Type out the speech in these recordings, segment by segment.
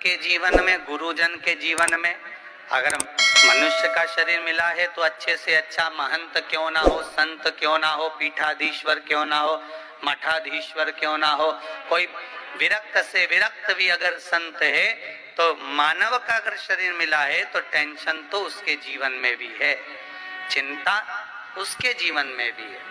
के जीवन में, गुरुजन के जीवन में, अगर मनुष्य का शरीर मिला है तो अच्छे से अच्छा महंत क्यों ना हो, संत क्यों ना हो, पीठाधीश्वर क्यों ना हो, मठाधीश्वर क्यों ना हो, कोई विरक्त से विरक्त भी अगर संत है, तो मानव का अगर शरीर मिला है तो टेंशन तो उसके जीवन में भी है, चिंता उसके जीवन में भी है।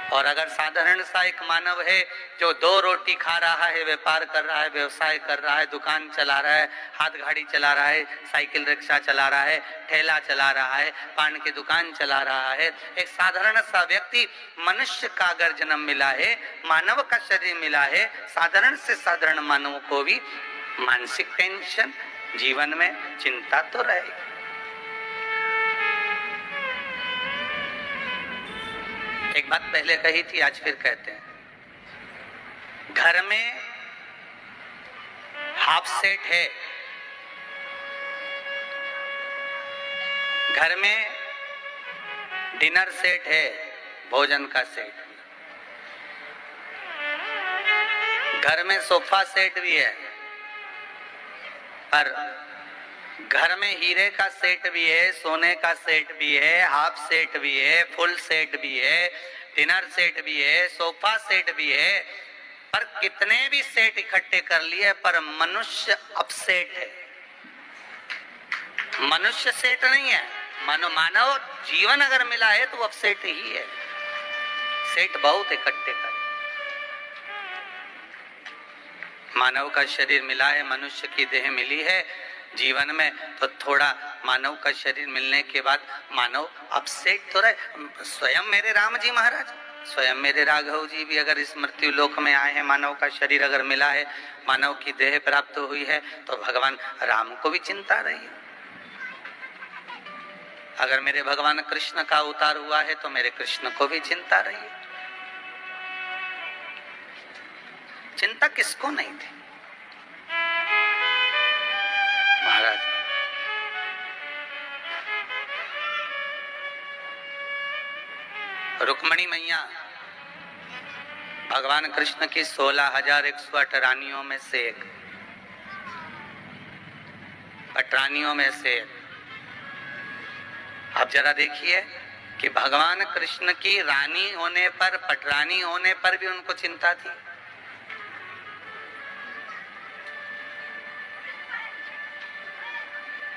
और अगर साधारण सा एक मानव है जो 2 रोटी खा रहा है, व्यापार कर रहा है, व्यवसाय कर रहा है, दुकान चला रहा है, हाथ गाड़ी चला रहा है, साइकिल रिक्शा चला रहा है, ठेला चला रहा है, पान की दुकान चला रहा है, एक साधारण सा व्यक्ति, मनुष्य का अगर जन्म मिला है, मानव का शरीर मिला है, साधारण से साधारण मानव को भी मानसिक टेंशन, जीवन में चिंता तो रहेगी। एक बात पहले कही थी, आज फिर कहते हैं, घर में हाफ सेट है, घर में डिनर सेट है, भोजन का सेट, घर में सोफा सेट भी है, पर घर में हीरे का सेट भी है, सोने का सेट भी है, हाफ सेट भी है, फुल सेट भी है, डिनर सेट भी है, सोफा सेट भी है, पर कितने भी सेट इकट्ठे कर लिए, पर मनुष्य अपसेट है, मनुष्य सेट नहीं है। मानव जीवन अगर मिला है तो वो अपसेट ही है, सेट बहुत इकट्ठे कर। मानव का शरीर मिला है, मनुष्य की देह मिली है जीवन में, तो थोड़ा मानव का शरीर मिलने के बाद मानव अपसेट तो रहे। स्वयं मेरे राम जी महाराज, स्वयं मेरे राघव जी भी अगर इस मृत्यु लोक में आए हैं, मानव का शरीर अगर मिला है, मानव की देह प्राप्त हुई है, तो भगवान राम को भी चिंता रही है। अगर मेरे भगवान कृष्ण का अवतार हुआ है तो मेरे कृष्ण को भी चिंता रही है। चिंता किसको नहीं थी महाराज। रुक्मणी मैया भगवान कृष्ण की 16,108 रानियों में से एक, पटरानियों में से एक। आप जरा देखिए कि भगवान कृष्ण की रानी होने पर, पटरानी होने पर भी उनको चिंता थी।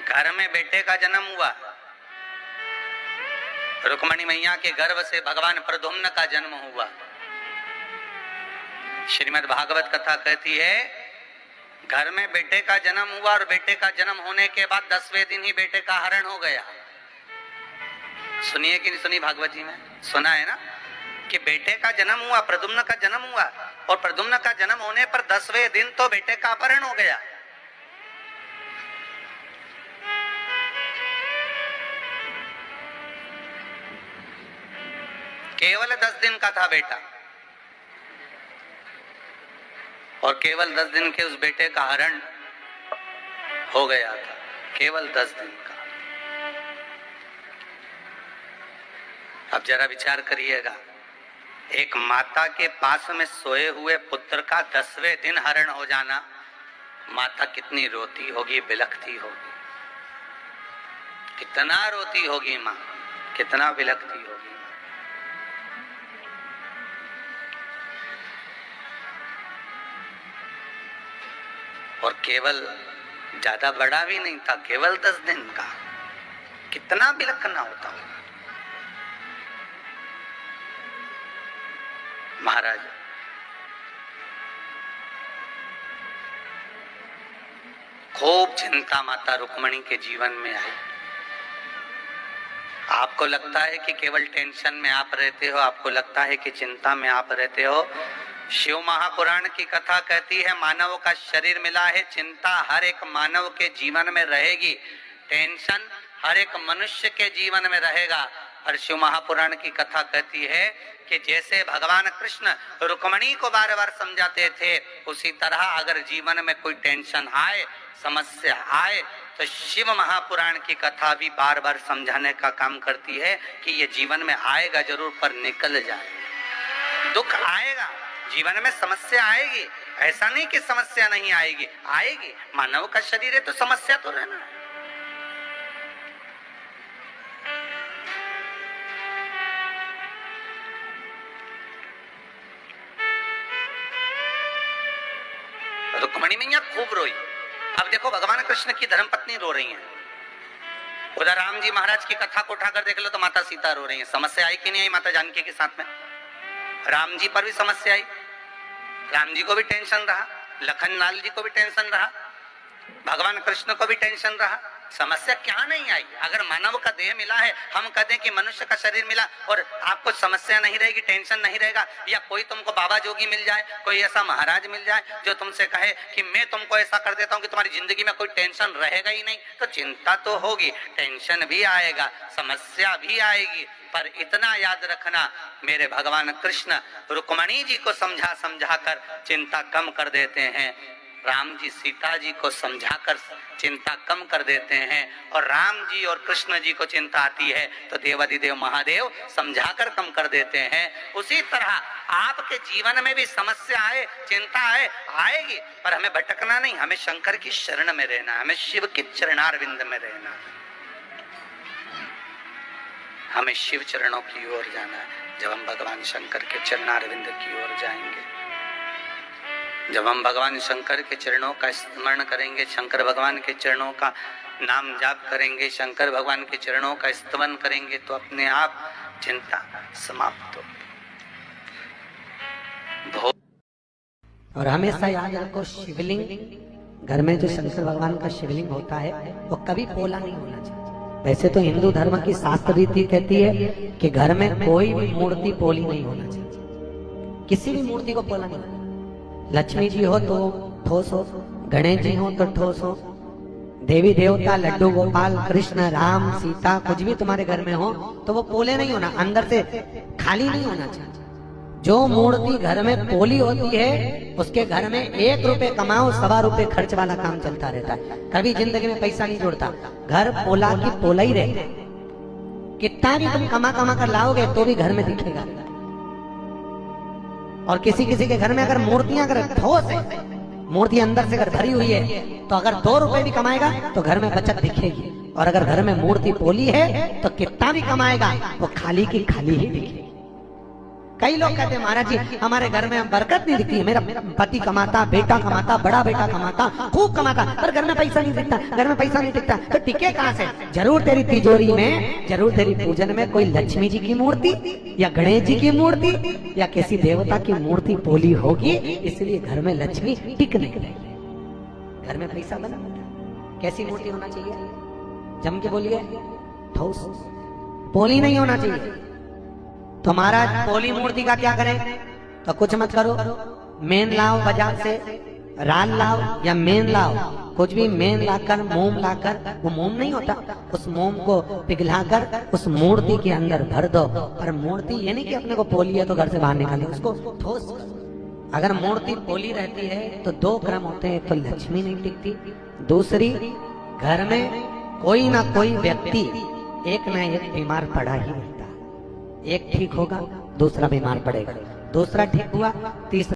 घर में बेटे का जन्म हुआ, रुक्मणी मैया के गर्भ से भगवान प्रद्युम्न का जन्म हुआ। श्रीमद् भागवत कथा कहती है, घर में बेटे का जन्म हुआ और बेटे का जन्म होने के बाद 10वें दिन ही बेटे का हरण हो गया। सुनिए कि नहीं सुनी, भागवत जी में सुना है ना कि बेटे का जन्म हुआ, प्रद्युम्न का जन्म हुआ, और प्रद्युम्न का जन्म होने पर 10वें दिन तो बेटे का अपहरण हो गया। केवल 10 दिन का था बेटा, और केवल 10 दिन के उस बेटे का हरण हो गया था, केवल 10 दिन का। अब जरा विचार करिएगा, एक माता के पास में सोए हुए पुत्र का 10वें दिन हरण हो जाना, माता कितनी रोती होगी, बिलखती होगी, कितना रोती होगी माँ, कितना बिलखती होगी। और केवल ज्यादा बड़ा भी नहीं था, केवल 10 दिन का, कितना बिलखना होता होगा महाराज। खूब चिंता माता रुक्मणी के जीवन में आई। आपको लगता है कि केवल टेंशन में आप रहते हो, आपको लगता है कि चिंता में आप रहते हो। शिव महापुराण की कथा कहती है, मानव का शरीर मिला है, चिंता हर एक मानव के जीवन में रहेगी, टेंशन हर एक मनुष्य के जीवन में रहेगा। और शिव महापुराण की कथा कहती है कि जैसे भगवान कृष्ण रुक्मणी को बार बार समझाते थे, उसी तरह अगर जीवन में कोई टेंशन आए, समस्या आए, तो शिव महापुराण की कथा भी बार बार समझाने का काम करती है कि ये जीवन में आएगा जरूर, पर निकल जाए। दुख आएगा, जीवन में समस्या आएगी, ऐसा नहीं कि समस्या नहीं आएगी, आएगी। मानव का शरीर है तो समस्या तो रहना है। रुक्मणी मैया खूब रोई। अब देखो भगवान कृष्ण की धर्मपत्नी रो रही हैं, उधर राम जी महाराज की कथा को उठाकर देख लो तो माता सीता रो रही हैं। समस्या आई कि नहीं आई माता जानकी के साथ में? राम जी पर भी समस्या आई, राम जी को भी टेंशन रहा, लखन लाल जी को भी टेंशन रहा, भगवान कृष्ण को भी टेंशन रहा। समस्या क्या नहीं आई? अगर मानव का देह मिला है, हम कहते हैं कि मनुष्य का शरीर मिला और आपको समस्या नहीं रहेगी, टेंशन नहीं रहेगा, या कोई तुमको बाबा जोगी मिल जाए, कोई ऐसा महाराज मिल जाए जो तुमसे कहे कि मैं तुमको ऐसा कर देता हूं कि तुम्हारी जिंदगी में कोई टेंशन रहेगा ही नहीं, तो चिंता तो होगी, टेंशन भी आएगा, समस्या भी आएगी। पर इतना याद रखना, मेरे भगवान कृष्ण रुक्मणी जी को समझा समझा कर चिंता कम कर देते हैं। राम जी सीता जी को समझाकर चिंता कम कर देते हैं, और राम जी और कृष्ण जी को चिंता आती है तो देवाधिदेव महादेव समझाकर कम कर देते हैं। उसी तरह आपके जीवन में भी समस्या आए, चिंता आए, आएगी, पर हमें भटकना नहीं, हमें शंकर की शरण में रहना, हमें शिव के चरणारविंद में रहना, हमें शिव चरणों की ओर जाना है। जब हम भगवान शंकर के चरणारविंद की ओर जाएंगे, जब हम भगवान शंकर के चरणों का स्मरण करेंगे, शंकर भगवान के चरणों का नाम जाप करेंगे, शंकर भगवान के चरणों का स्तवन करेंगे, तो अपने आप चिंता समाप्त हो। और हमेशा याद रखो, शिवलिंग घर में जो शंकर भगवान का शिवलिंग होता है वो कभी पोला नहीं होना चाहिए। वैसे तो हिंदू धर्म की शास्त्र रीति कहती है कि घर में कोई भी मूर्ति पोली नहीं होना चाहिए, किसी भी मूर्ति को पोला नहीं। लक्ष्मी जी हो तो ठोस हो, गणेश जी हो तो ठोस हो, देवी देवता, लड्डू गोपाल, कृष्ण, राम, सीता, कुछ भी तुम्हारे घर में हो तो वो पोले नहीं होना, अंदर से खाली नहीं होना चाहिए। जो मूर्ति घर में पोली होती है उसके घर में 1 रुपए कमाओ 1.25 रुपए खर्च वाला काम चलता रहता है, कभी जिंदगी में पैसा नहीं जोड़ता। घर पोला की पोला ही रहता है, कितना भी तुम कमा कमा कर लाओगे तो भी घर में दिखेगा। और किसी किसी के घर में अगर मूर्तियां अगर ठोस है, मूर्ति अंदर से अगर भरी हुई है, तो अगर 2 रुपए भी कमाएगा तो घर में बचत दिखेगी, और अगर घर में मूर्ति पोली है तो कितना भी कमाएगा वो खाली की खाली ही दिखेगी। कई लोग कहते हैं महाराज जी हमारे घर में बरकत नहीं दिखती है, मेरा पति कमाता, बेटा कमाता, बड़ा बेटा कमाता, खूब कमाता, पर घर में पैसा नहीं दिखता, घर में पैसा नहीं दिखता, तो टिके कहां से? जरूर तेरी तिजोरी में, जरूर तेरी पूजन में कोई लक्ष्मी जी की मूर्ति या गणेश जी की मूर्ति या किसी देवता की मूर्ति पोली होगी, इसलिए घर में लक्ष्मी टिक नहीं रहेगी, घर में पैसा बना। कैसी मूर्ति होना चाहिए? जम के बोलिए, ठोस, पोली नहीं होना चाहिए। तो महाराज पोली मूर्ति का क्या करें? तो कुछ मत करो, मेन लाओ बाजार से, राल लाओ या मेन लाओ, कुछ भी मेन लाकर, मोम लाकर, वो मोम नहीं होता, उस मोम को पिघलाकर उस मूर्ति के अंदर भर दो। पर मूर्ति ये नहीं कि अपने को पोली है तो घर से बाहर निकाले, उसको ठोस करो। अगर मूर्ति पोली रहती है तो 2 क्रम होते हैं, तो लक्ष्मी नहीं टिकती, दूसरी घर में कोई ना कोई व्यक्ति एक ना एक बीमार पड़ा ही रहता है, एक ठीक होगा दूसरा बीमार पड़ेगा, दूसरा ठीक हुआ तीसरा